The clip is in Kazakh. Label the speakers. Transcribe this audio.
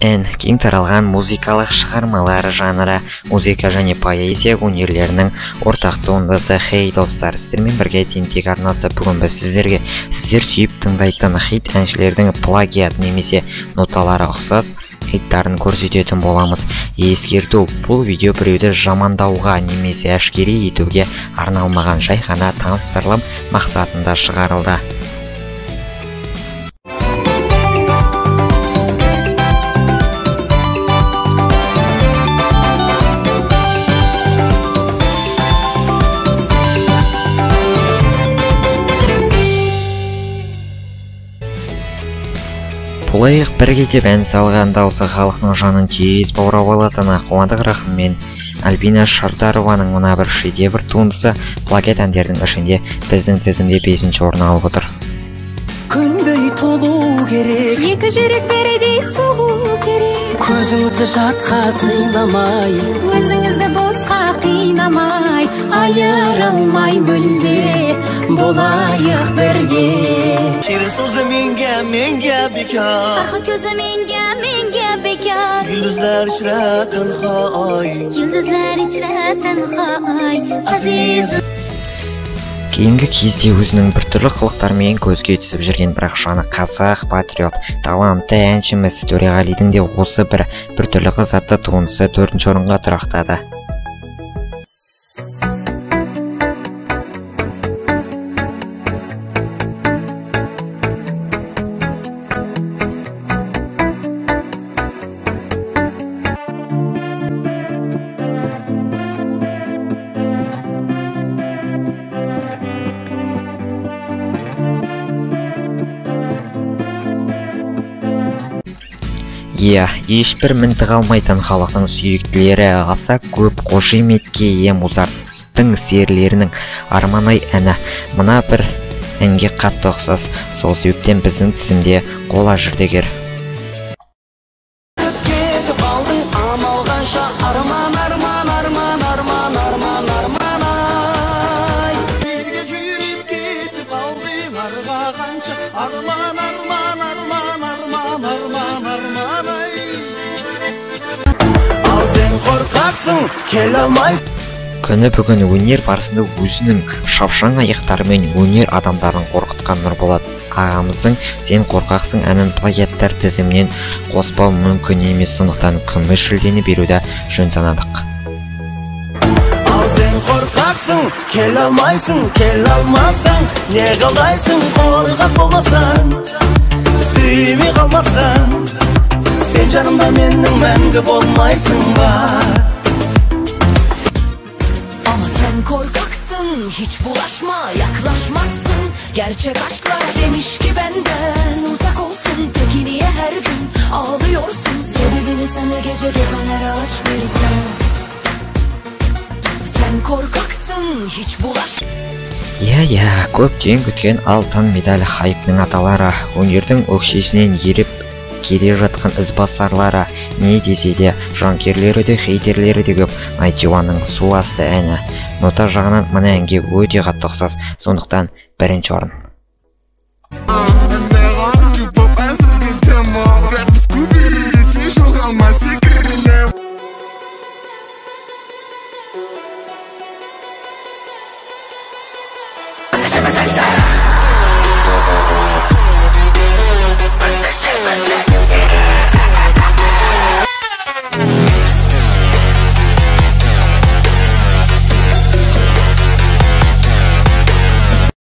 Speaker 1: ән кең таралған музыкалық шығармалар жанры, музыка және поэзия өнерлерінің ортақ туындысы. Хей достар, сіздермен бірге тентек арнасы. Бүгін біз сіздерге сіздер сүйіп тыңдайтын хит әншілердің плагиат немесе ноталары ұқсас хиттарын көрсететін боламыз. Ескерту: бұл видео біреуді жамандауға немесе әшкере етуге арналмаған, жай ғана таныстырылым мақсатында шығарылды. Бұлайық бірге деп ән салған дауысы халықтың жанын тез баурап алатыны Қуандық Рахым мен Альбина Шардарованың мына бір шедевр туындысы плагиат әндердің ішінде біздің тізімде 5-ші орын алып отыр.
Speaker 2: Күндей толу керек,
Speaker 3: екі жүрек бірдей соғу керек.
Speaker 2: Көзіңізді жатқа сыйламай,
Speaker 3: Өзіңізді босқа қинамай,
Speaker 2: айыра алмай мүлде болайық бірге.
Speaker 4: Şirin sözü menga bekar,
Speaker 3: Farhat gözü menga bekar.
Speaker 4: Yıldızlar içre tenha ay,
Speaker 3: Yıldızlar içre tenha ay,
Speaker 4: aziz.
Speaker 1: Кейінгі кезде өзінің біртүрлі қылықтарымен көзге түсіп жүрген, бірақ жаны қазақ, патриот, талантты әншіміз Төреғалидың де осы біртүрлі қызатты туындысы 4-ші орынға тұрақтады. Ешбір мінтіқ алмайтын халықтың сүйіктілері, аса көп қошеметке ие Музарттың серілерінің Арман-ай әні мына бір әнге қатты ұқсас. Сол себептен біздің тізімде қола жүлдегер.
Speaker 2: Кетіп алдың амалғанша, арман, арман, арман, арман, арман, арман, ай.
Speaker 4: Birge yürüyüp gidip aldın argağança, arman, arman, arman, arman, arman, arman ay. Al sen korkaksın, kel almaysın.
Speaker 1: Күні бүгін өнер барысында өзінің шапшаң аяқтарымен өнер адамдарын қорқытқан Нұрболат ағамыздың «Сен қорқақсың» әнін плагиаттар тізімінен қоспау мүмкін емес, сондықтан күміс жүлдені беруді жөн санадық.
Speaker 4: Al sen korkaksın, kel almaysın, kel almasan, ne kaldaysın, korkak olmasan, suyumu kalmasan, sen canımda menning мәңгі болмайсың var.
Speaker 5: Ama sen korkaksın, hiç bulaşma, yaklaşmazsın. Gerçek aşklar demiş ki benden uzak olsun. Peki niye her gün ağlıyorsun? Sebebini sana gece gezenlere aç bilsen. Sen korkaksın, hiç bulaşma.
Speaker 1: Көптен күткен алтын медаль хайптың аталары, өнердің өкшесінен еріп келе жатқан ізбасарлары, не десе де жанкерлері де хейтерлері де көп. Найчуаның «Су асты» әні нота жағынан мына әнге өте қатты ұқсас, сондықтан 1-ші орын.
Speaker 6: Rap is good, this is your